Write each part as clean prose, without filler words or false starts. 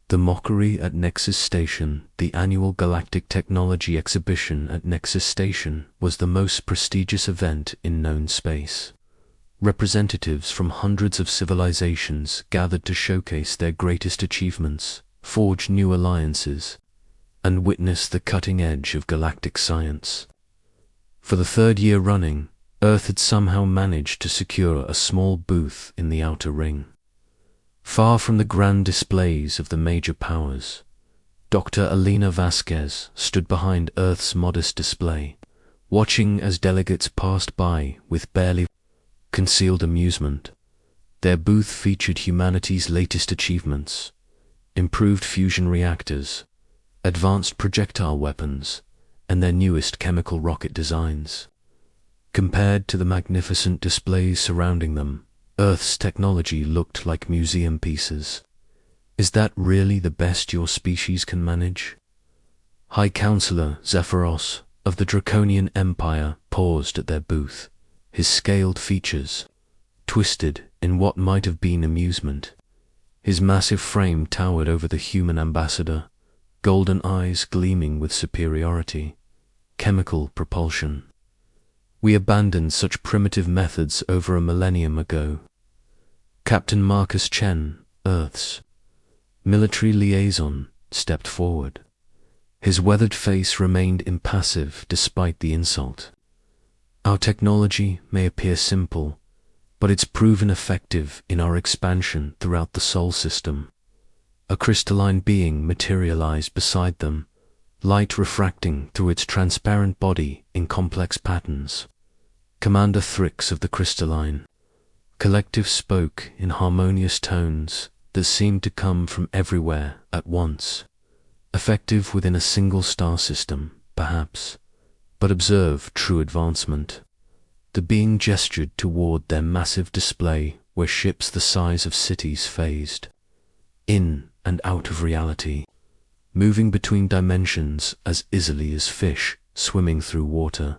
The Mockery at Nexus Station, the annual Galactic Technology Exhibition at Nexus Station, was the most prestigious event in known space. Representatives from hundreds of civilizations gathered to showcase their greatest achievements, forge new alliances, and witness the cutting edge of galactic science. For the third year running, Earth had somehow managed to secure a small booth in the outer ring. Far from the grand displays of the major powers, Dr. Alina Vasquez stood behind Earth's modest display, watching as delegates passed by with barely concealed amusement. Their booth featured humanity's latest achievements: improved fusion reactors, advanced projectile weapons, and their newest chemical rocket designs. Compared to the magnificent displays surrounding them, Earth's technology looked like museum pieces. Is that really the best your species can manage? High Counselor Zephyros of the Draconian Empire paused at their booth, his scaled features twisted in what might have been amusement. His massive frame towered over the human ambassador, golden eyes gleaming with superiority. Chemical propulsion. We abandoned such primitive methods over a millennium ago. Captain Marcus Chen, Earth's military liaison, stepped forward. His weathered face remained impassive despite the insult. Our technology may appear simple, but it's proven effective in our expansion throughout the Sol system. A crystalline being materialized beside them, light refracting through its transparent body in complex patterns. Commander Thrix of the Crystalline Collective spoke in harmonious tones that seemed to come from everywhere at once. Effective within a single star system, perhaps, but observe true advancement. The being gestured toward their massive display where ships the size of cities phased in and out of reality, moving between dimensions as easily as fish swimming through water.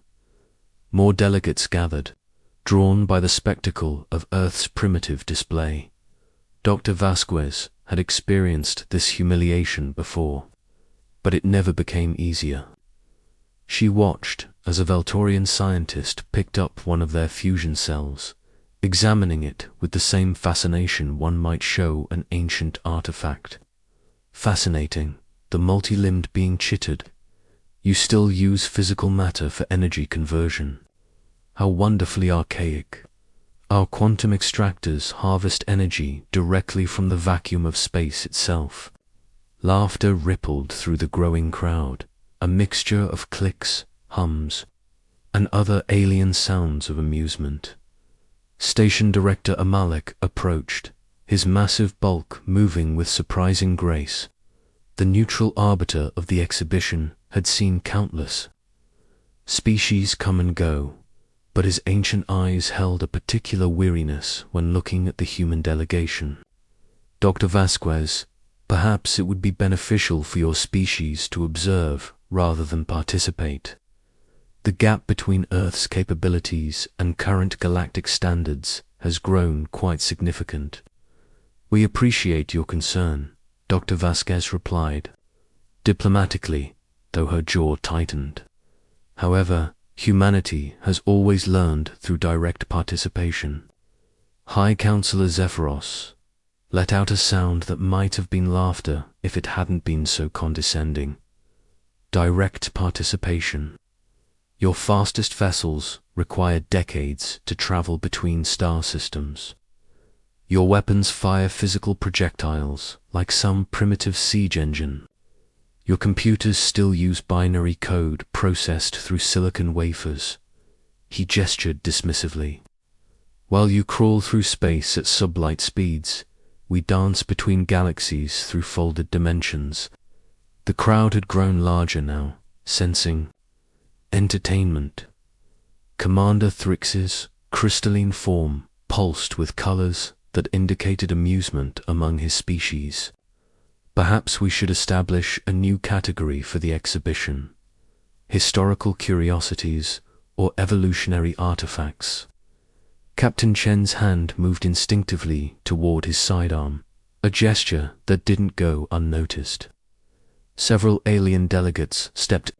More delegates gathered, drawn by the spectacle of Earth's primitive display. Dr. Vasquez had experienced this humiliation before, but it never became easier. She watched as a Veltorian scientist picked up one of their fusion cells, examining it with the same fascination one might show an ancient artifact. Fascinating, the multi-limbed being chittered. You still use physical matter for energy conversion. How wonderfully archaic. Our quantum extractors harvest energy directly from the vacuum of space itself. Laughter rippled through the growing crowd, a mixture of clicks, hums, and other alien sounds of amusement. Station Director Amalek approached, his massive bulk moving with surprising grace. The neutral arbiter of the exhibition had seen countless species come and go, but his ancient eyes held a particular weariness when looking at the human delegation. Dr. Vasquez, perhaps it would be beneficial for your species to observe rather than participate. The gap between Earth's capabilities and current galactic standards has grown quite significant. We appreciate your concern, Dr. Vasquez replied, diplomatically, though her jaw tightened. However, humanity has always learned through direct participation. High Counselor Zephyros let out a sound that might have been laughter if it hadn't been so condescending. Direct participation. Your fastest vessels require decades to travel between star systems. Your weapons fire physical projectiles like some primitive siege engine. Your computers still use binary code processed through silicon wafers. He gestured dismissively. While you crawl through space at sublight speeds, we dance between galaxies through folded dimensions. The crowd had grown larger now, sensing entertainment. Commander Thrix's crystalline form pulsed with colors that indicated amusement among his species. Perhaps we should establish a new category for the exhibition: historical curiosities or evolutionary artifacts. Captain Chen's hand moved instinctively toward his sidearm, a gesture that didn't go unnoticed. Several alien delegates stepped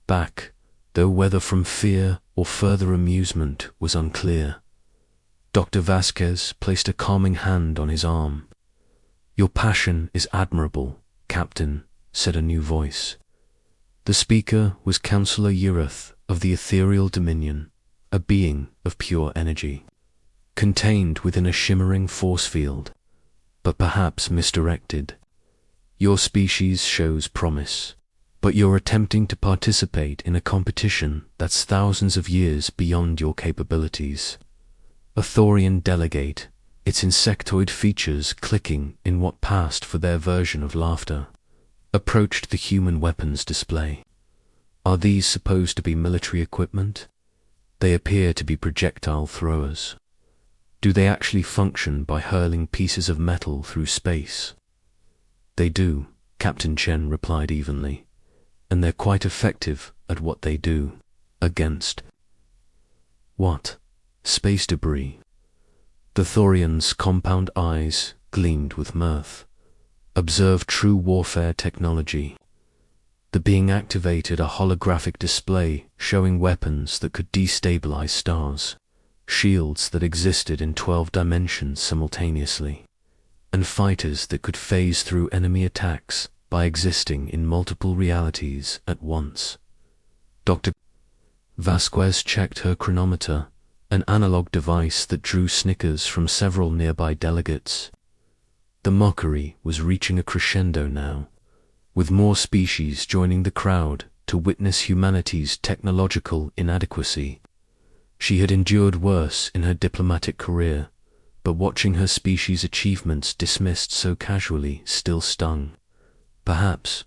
back, though whether from fear or further amusement was unclear. Dr. Vasquez placed a calming hand on his arm. "Your passion is admirable, Captain," said a new voice. The speaker was Councillor Urath of the Ethereal Dominion, a being of pure energy, contained within a shimmering force field, but perhaps misdirected. "Your species shows promise, but you're attempting to participate in a competition that's thousands of years beyond your capabilities." A Thorian delegate, its insectoid features clicking in what passed for their version of laughter, approached the human weapons display. "Are these supposed to be military equipment? They appear to be projectile throwers. Do they actually function by hurling pieces of metal through space?" "They do," Captain Chen replied evenly, "and they're quite effective at what they do. Against what? Space debris." The Thorian's compound eyes gleamed with mirth. "Observe true warfare technology." The being activated a holographic display showing weapons that could destabilize stars, shields that existed in 12 dimensions simultaneously, and fighters that could phase through enemy attacks by existing in multiple realities at once. Dr. Vasquez checked her chronometer, an analog device that drew snickers from several nearby delegates. The mockery was reaching a crescendo now, with more species joining the crowd to witness humanity's technological inadequacy. She had endured worse in her diplomatic career, but watching her species' achievements dismissed so casually still stung. "Perhaps."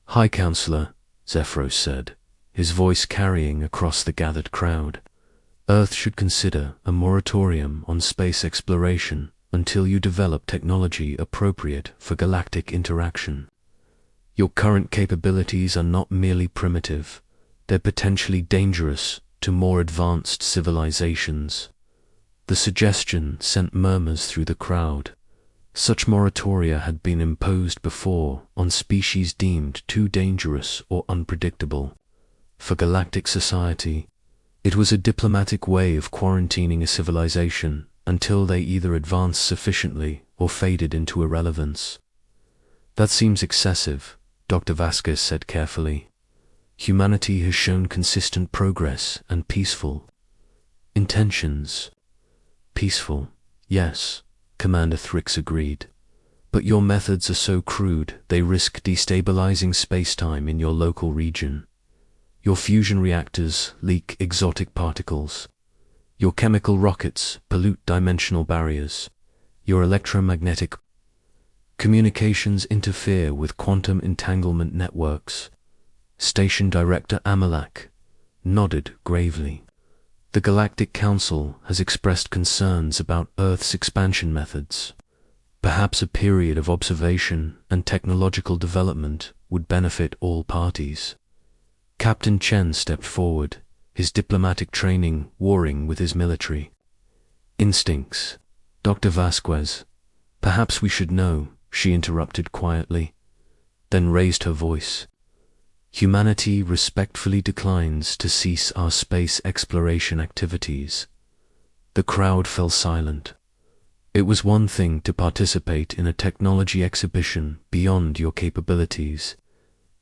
"High Counselor," Zephyros said, his voice carrying across the gathered crowd, "Earth should consider a moratorium on space exploration until you develop technology appropriate for galactic interaction. Your current capabilities are not merely primitive, they're potentially dangerous to more advanced civilizations." The suggestion sent murmurs through the crowd. Such moratoria had been imposed before on species deemed too dangerous or unpredictable. For galactic society, it was a diplomatic way of quarantining a civilization until they either advanced sufficiently or faded into irrelevance. "That seems excessive," Dr. Vasquez said carefully. "Humanity has shown consistent progress and peaceful intentions." "Peaceful, yes," Commander Thrix agreed. "But your methods are so crude they risk destabilizing space-time in your local region. Your fusion reactors leak exotic particles. Your chemical rockets pollute dimensional barriers. Your electromagnetic communications interfere with quantum entanglement networks." Station Director Amalak nodded gravely. "The Galactic Council has expressed concerns about Earth's expansion methods. Perhaps a period of observation and technological development would benefit all parties." Captain Chen stepped forward, his diplomatic training warring with his military instincts. "Dr. Vasquez, perhaps we should know," she interrupted quietly, then raised her voice. "Humanity respectfully declines to cease our space exploration activities." The crowd fell silent. It was one thing to participate in a technology exhibition beyond your capabilities.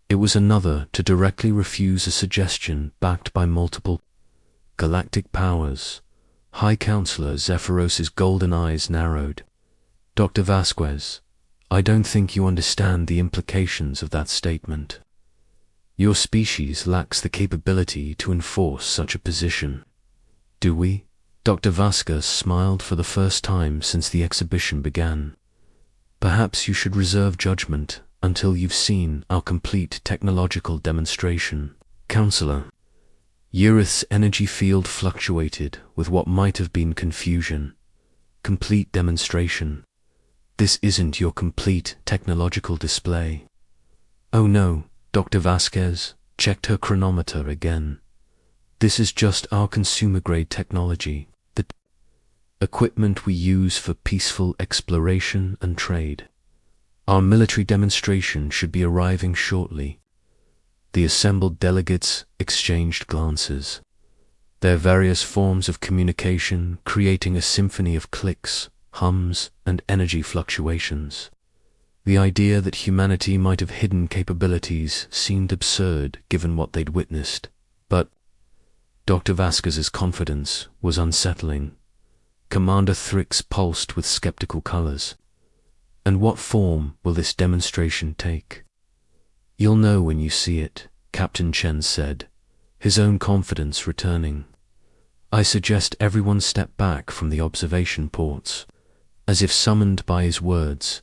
It was another to directly refuse a suggestion backed by multiple galactic powers. High Counselor Zephyros's golden eyes narrowed. "Dr. Vasquez, I don't think you understand the implications of that statement. Your species lacks the capability to enforce such a position." "Do we?" Dr. Vasquez smiled for the first time since the exhibition began. "Perhaps you should reserve judgment until you've seen our complete technological demonstration, Counselor." Urath's energy field fluctuated with what might have been confusion. "Complete demonstration. This isn't your complete technological display." "Oh no," Dr. Vasquez checked her chronometer again. "This is just our consumer-grade technology. The equipment we use for peaceful exploration and trade. Our military demonstration should be arriving shortly. The assembled delegates exchanged glances, their various forms of communication creating a symphony of clicks, hums, and energy fluctuations. The idea that humanity might have hidden capabilities seemed absurd given what they'd witnessed, but Dr. Vasquez's confidence was unsettling. Commander Thrix pulsed with skeptical colors. And what form will this demonstration take? You'll know when you see it, Captain Chen said, his own confidence returning. I suggest everyone step back from the observation ports. As if summoned by his words,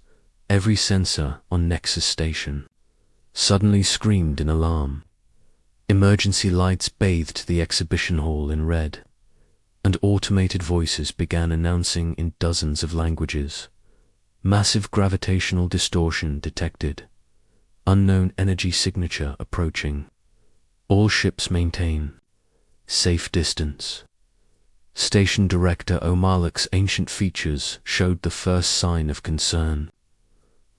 every sensor on Nexus Station suddenly screamed in alarm. Emergency lights bathed the exhibition hall in red, and automated voices began announcing in dozens of languages. Massive gravitational distortion detected. Unknown energy signature approaching. All ships maintain safe distance. Station Director O'Malek's ancient features showed the first sign of concern.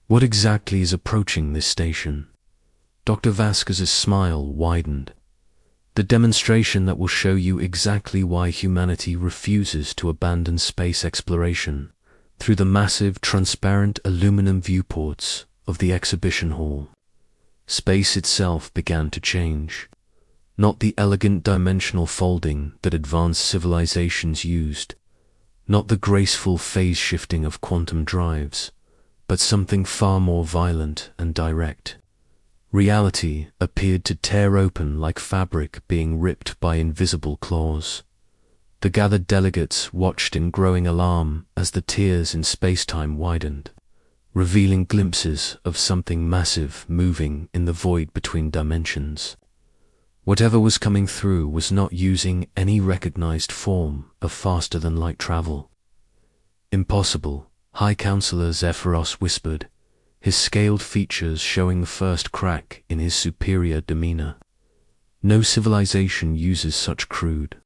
What exactly is approaching this station? Dr. Vasquez's smile widened. The demonstration that will show you exactly why humanity refuses to abandon space exploration through the massive, transparent aluminum viewports of the exhibition hall. Space itself began to change. Not the elegant dimensional folding that advanced civilizations used, not the graceful phase shifting of quantum drives, but something far more violent and direct. Reality appeared to tear open like fabric being ripped by invisible claws. The gathered delegates watched in growing alarm as the tiers in space-time widened, revealing glimpses of something massive moving in the void between dimensions. Whatever was coming through was not using any recognized form of faster-than-light travel. Impossible, High Counselor Zephyros whispered, his scaled features showing the first crack in his superior demeanor. No civilization uses such crude,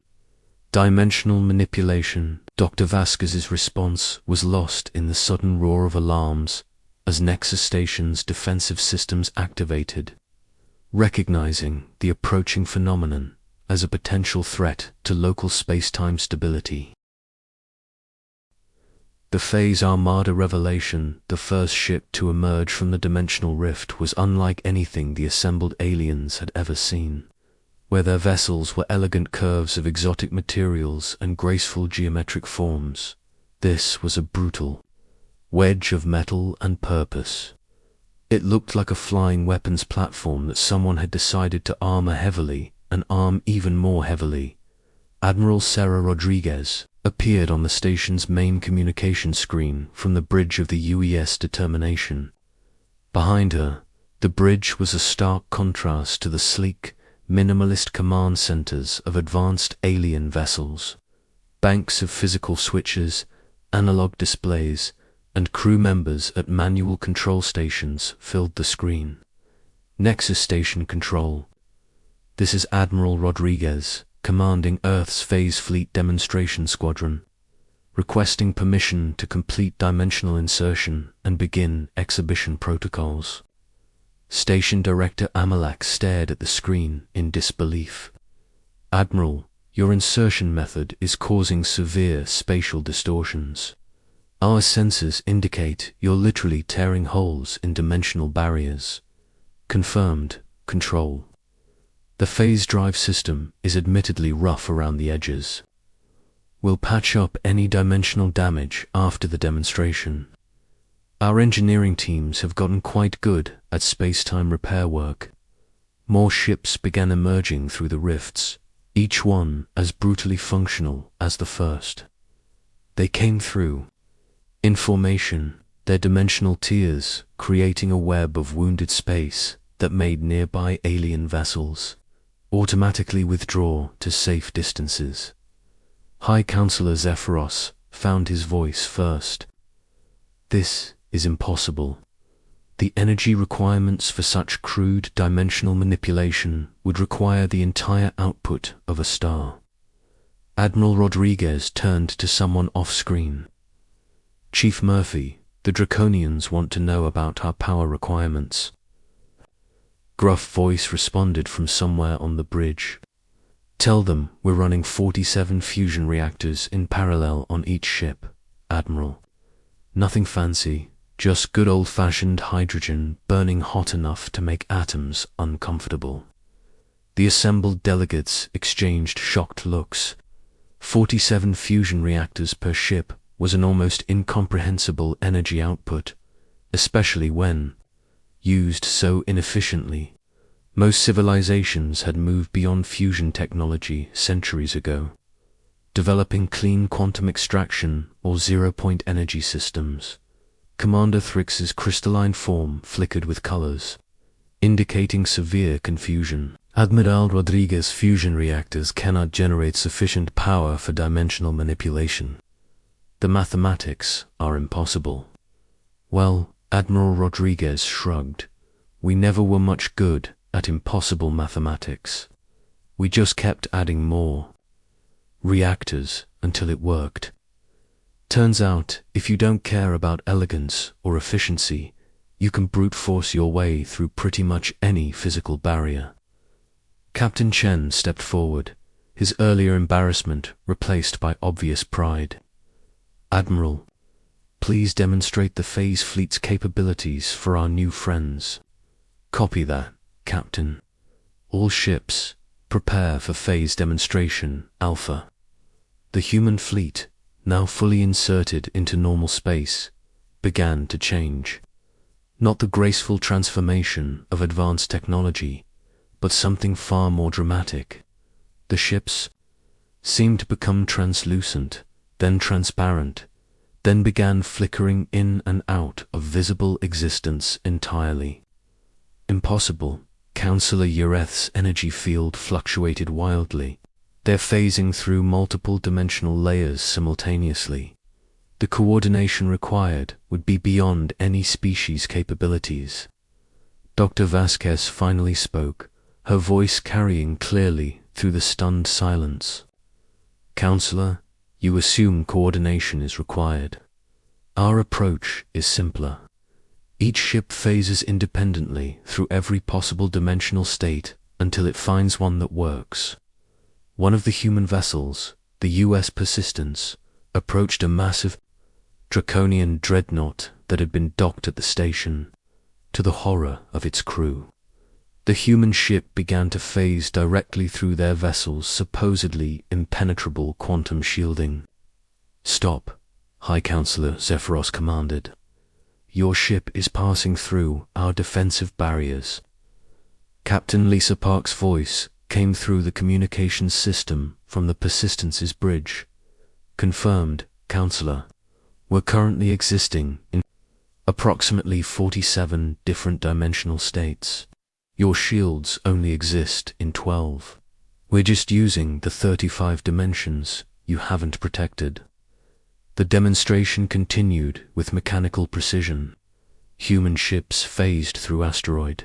dimensional manipulation. Dr. Vasquez's response was lost in the sudden roar of alarms as Nexus Station's defensive systems activated, recognizing the approaching phenomenon as a potential threat to local space-time stability. The Phase Armada revelation, the first ship to emerge from the dimensional rift, was unlike anything the assembled aliens had ever seen. Where their vessels were elegant curves of exotic materials and graceful geometric forms, this was a brutal wedge of metal and purpose. It looked like a flying weapons platform that someone had decided to armor heavily and arm even more heavily. Admiral Sarah Rodriguez appeared on the station's main communication screen from the bridge of the UES Determination. Behind her, the bridge was a stark contrast to the sleek, minimalist command centers of advanced alien vessels. Banks of physical switches, analog displays, and crew members at manual control stations filled the screen. Nexus Station Control. This is Admiral Rodriguez, commanding Earth's Phase Fleet Demonstration Squadron, requesting permission to complete dimensional insertion and begin exhibition protocols. Station Director Amalak stared at the screen in disbelief. Admiral, your insertion method is causing severe spatial distortions. Our sensors indicate you're literally tearing holes in dimensional barriers. Confirmed, Control. The phase drive system is admittedly rough around the edges. We'll patch up any dimensional damage after the demonstration. Our engineering teams have gotten quite good at space-time repair work. More ships began emerging through the rifts, each one as brutally functional as the first. They came through, in formation, their dimensional tiers creating a web of wounded space that made nearby alien vessels automatically withdraw to safe distances. High Counselor Zephyros found his voice first. This is impossible. The energy requirements for such crude dimensional manipulation would require the entire output of a star. Admiral Rodriguez turned to someone off-screen. Chief Murphy, the Draconians want to know about our power requirements. Gruff voice responded from somewhere on the bridge. Tell them we're running 47 fusion reactors in parallel on each ship, Admiral. Nothing fancy, just good old-fashioned hydrogen burning hot enough to make atoms uncomfortable. The assembled delegates exchanged shocked looks. 47 fusion reactors per ship was an almost incomprehensible energy output, especially when used so inefficiently. Most civilizations had moved beyond fusion technology centuries ago, developing clean quantum extraction or zero-point energy systems. Commander Thrix's crystalline form flickered with colors, indicating severe confusion. Admiral Rodriguez's fusion reactors cannot generate sufficient power for dimensional manipulation. The mathematics are impossible. Well, Admiral Rodriguez shrugged. We never were much good at impossible mathematics. We just kept adding more reactors until it worked. Turns out, if you don't care about elegance or efficiency, you can brute force your way through pretty much any physical barrier. Captain Chen stepped forward, his earlier embarrassment replaced by obvious pride. Admiral, please demonstrate the Phase Fleet's capabilities for our new friends. Copy that, Captain. All ships, prepare for phase demonstration, Alpha. The human fleet, now fully inserted into normal space, began to change. Not the graceful transformation of advanced technology, but something far more dramatic. The ships seemed to become translucent, then transparent, then began flickering in and out of visible existence entirely. Impossible. Counselor Yareth's energy field fluctuated wildly. They're phasing through multiple dimensional layers simultaneously. The coordination required would be beyond any species' capabilities. Dr. Vasquez finally spoke, her voice carrying clearly through the stunned silence. Counselor, you assume coordination is required. Our approach is simpler. Each ship phases independently through every possible dimensional state until it finds one that works. One of the human vessels, the U.S. Persistence, approached a massive Draconian dreadnought that had been docked at the station, to the horror of its crew. The human ship began to phase directly through their vessel's supposedly impenetrable quantum shielding. Stop, High Counselor Zephyros commanded. Your ship is passing through our defensive barriers. Captain Lisa Park's voice came through the communications system from the Persistence's bridge. Confirmed, Counselor. We're currently existing in approximately 47 different dimensional states. Your shields only exist in 12. We're just using the 35 dimensions you haven't protected. The demonstration continued with mechanical precision. Human ships phased through asteroid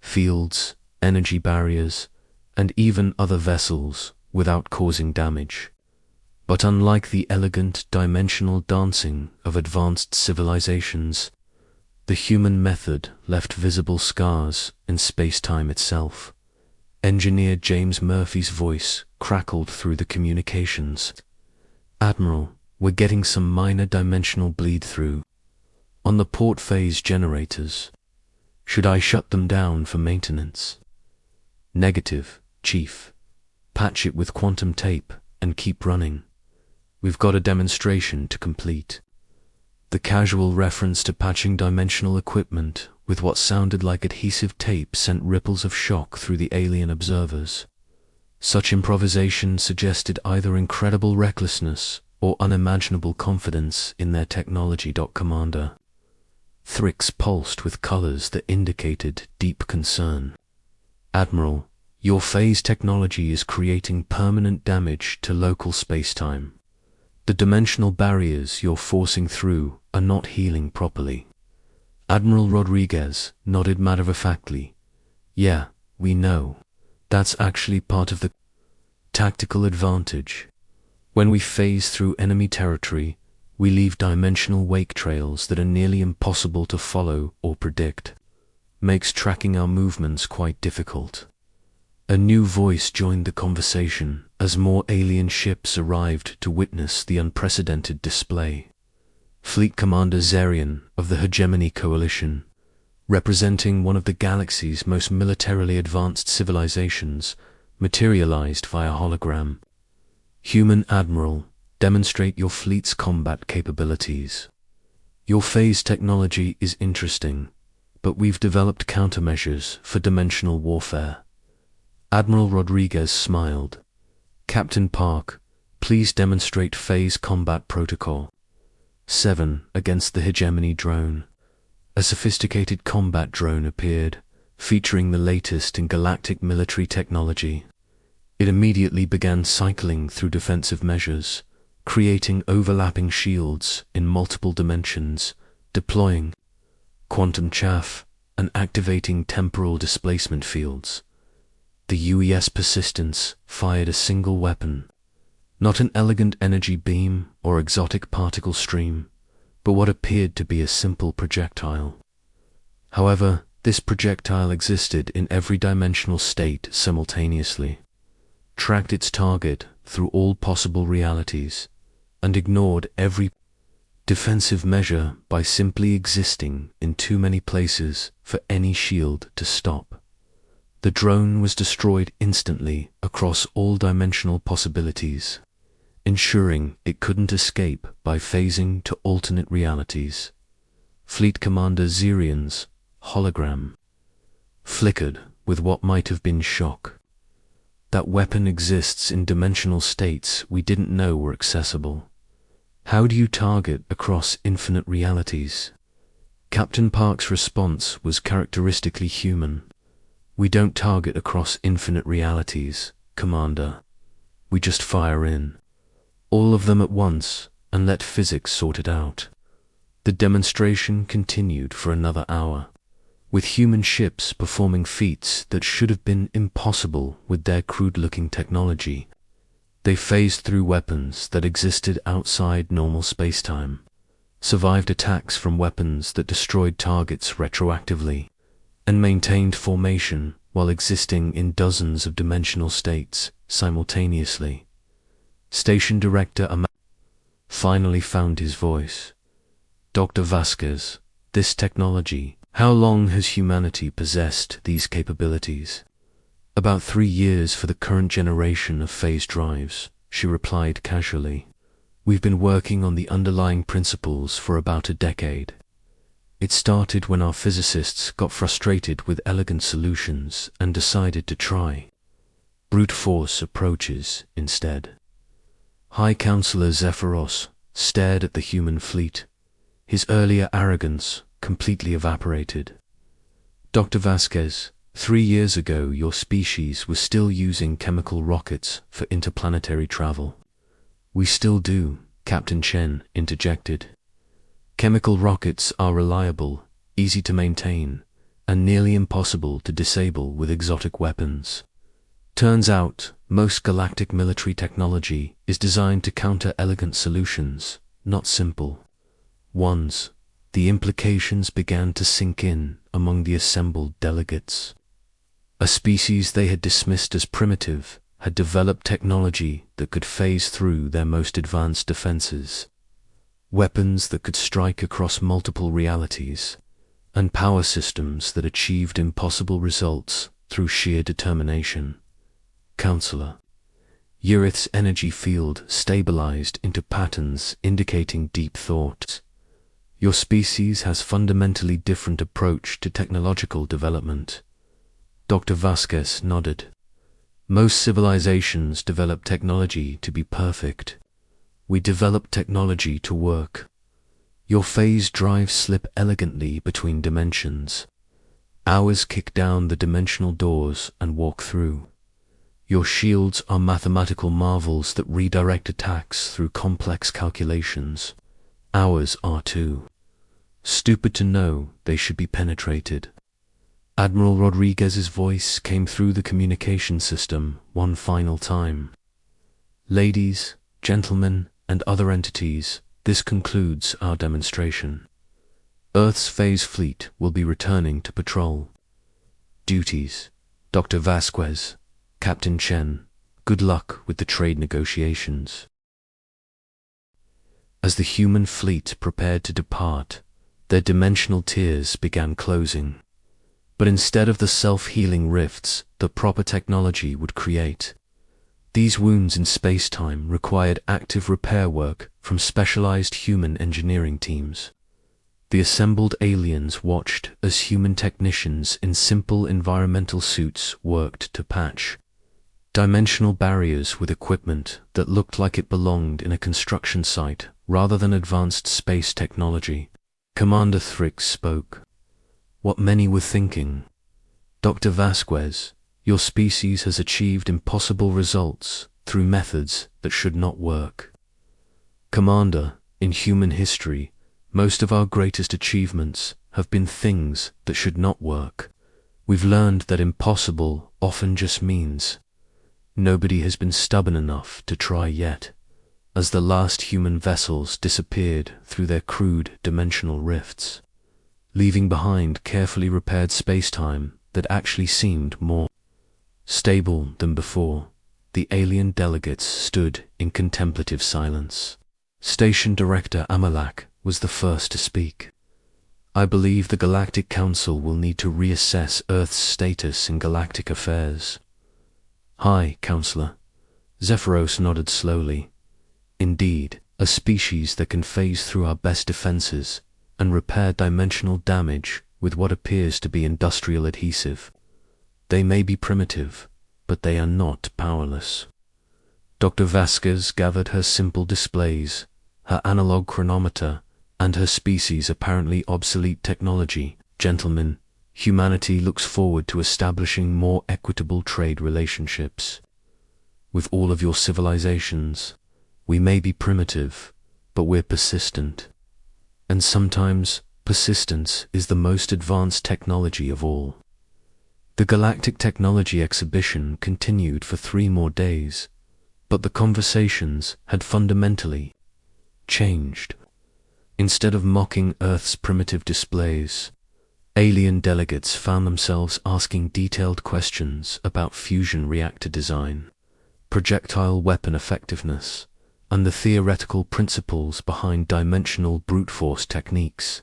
fields, energy barriers, and even other vessels without causing damage. But unlike the elegant dimensional dancing of advanced civilizations, the human method left visible scars in space-time itself. Engineer James Murphy's voice crackled through the communications. Admiral, we're getting some minor dimensional bleed-through on the port phase generators. Should I shut them down for maintenance? Negative, Chief. Patch it with quantum tape and keep running. We've got a demonstration to complete. The casual reference to patching dimensional equipment with what sounded like adhesive tape sent ripples of shock through the alien observers. Such improvisation suggested either incredible recklessness or unimaginable confidence in their technology. Commander Thrix pulsed with colors that indicated deep concern. Admiral, your phase technology is creating permanent damage to local spacetime. The dimensional barriers you're forcing through are not healing properly. Admiral Rodriguez nodded matter-of-factly. Yeah, we know. That's actually part of the tactical advantage. When we phase through enemy territory, we leave dimensional wake trails that are nearly impossible to follow or predict. Makes tracking our movements quite difficult. A new voice joined the conversation as more alien ships arrived to witness the unprecedented display. Fleet Commander Zarian of the Hegemony Coalition, representing one of the galaxy's most militarily advanced civilizations, materialized via hologram. Human Admiral, demonstrate your fleet's combat capabilities. Your phase technology is interesting, but we've developed countermeasures for dimensional warfare. Admiral Rodriguez smiled. Captain Park, please demonstrate phase combat protocol. 7. Against the Hegemony drone. A sophisticated combat drone appeared, featuring the latest in galactic military technology. It immediately began cycling through defensive measures, creating overlapping shields in multiple dimensions, deploying quantum chaff and activating temporal displacement fields. The UES Persistence fired a single weapon, not an elegant energy beam or exotic particle stream, but what appeared to be a simple projectile. However, this projectile existed in every dimensional state simultaneously, tracked its target through all possible realities, and ignored every defensive measure by simply existing in too many places for any shield to stop. The drone was destroyed instantly across all dimensional possibilities, ensuring it couldn't escape by phasing to alternate realities. Fleet Commander Zarian's hologram flickered with what might have been shock. That weapon exists in dimensional states we didn't know were accessible. How do you target across infinite realities? Captain Park's response was characteristically human. We don't target across infinite realities, Commander. We just fire in all of them at once and let physics sort it out. The demonstration continued for another hour, with human ships performing feats that should have been impossible with their crude-looking technology. They phased through weapons that existed outside normal spacetime, survived attacks from weapons that destroyed targets retroactively, and maintained formation while existing in dozens of dimensional states simultaneously. Station Director finally found his voice. Dr. Vasquez, this technology, how long has humanity possessed these capabilities? About 3 years for the current generation of phase drives, she replied casually. We've been working on the underlying principles for about a decade. It started when our physicists got frustrated with elegant solutions and decided to try brute force approaches instead. High Counselor Zephyros stared at the human fleet, his earlier arrogance completely evaporated. Dr. Vasquez, 3 years ago your species was still using chemical rockets for interplanetary travel. We still do, Captain Chen interjected. Chemical rockets are reliable, easy to maintain, and nearly impossible to disable with exotic weapons. Turns out, most galactic military technology is designed to counter elegant solutions, not simple ones. The implications began to sink in among the assembled delegates. A species they had dismissed as primitive had developed technology that could phase through their most advanced defenses. Weapons that could strike across multiple realities, and power systems that achieved impossible results through sheer determination. Counselor, Urith's energy field stabilized into patterns indicating deep thought. Your species has fundamentally different approach to technological development. Dr. Vasquez nodded. Most civilizations develop technology to be perfect. We develop technology to work. Your phase drives slip elegantly between dimensions. Ours kick down the dimensional doors and walk through. Your shields are mathematical marvels that redirect attacks through complex calculations. Ours are too. Stupid to know they should be penetrated. Admiral Rodriguez's voice came through the communication system one final time. Ladies, gentlemen, and other entities, this concludes our demonstration. Earth's phase fleet will be returning to patrol. Duties: Dr. Vasquez, Captain Chen, good luck with the trade negotiations. As the human fleet prepared to depart, their dimensional tiers began closing. But instead of the self-healing rifts that proper technology would create, these wounds in space-time required active repair work from specialized human engineering teams. The assembled aliens watched as human technicians in simple environmental suits worked to patch dimensional barriers with equipment that looked like it belonged in a construction site rather than advanced space technology. Commander Thrix spoke. What many were thinking. Dr. Vasquez, your species has achieved impossible results through methods that should not work. Commander, in human history, most of our greatest achievements have been things that should not work. We've learned that impossible often just means nobody has been stubborn enough to try yet. As the last human vessels disappeared through their crude dimensional rifts, leaving behind carefully repaired space-time that actually seemed more stable than before, the alien delegates stood in contemplative silence. Station Director Amalak was the first to speak. I believe the Galactic Council will need to reassess Earth's status in galactic affairs. Hi, Counselor. Zephyros nodded slowly. Indeed, a species that can phase through our best defenses and repair dimensional damage with what appears to be industrial adhesive. They may be primitive, but they are not powerless. Dr. Vasquez gathered her simple displays, her analog chronometer, and her species' apparently obsolete technology. Gentlemen, humanity looks forward to establishing more equitable trade relationships. With all of your civilizations, we may be primitive, but we're persistent. And sometimes, persistence is the most advanced technology of all. The Galactic Technology Exhibition continued for 3 more days, but the conversations had fundamentally changed. Instead of mocking Earth's primitive displays, alien delegates found themselves asking detailed questions about fusion reactor design, projectile weapon effectiveness, and the theoretical principles behind dimensional brute force techniques.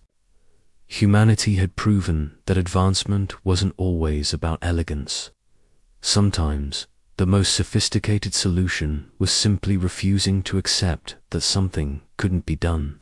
Humanity had proven that advancement wasn't always about elegance. Sometimes, the most sophisticated solution was simply refusing to accept that something couldn't be done.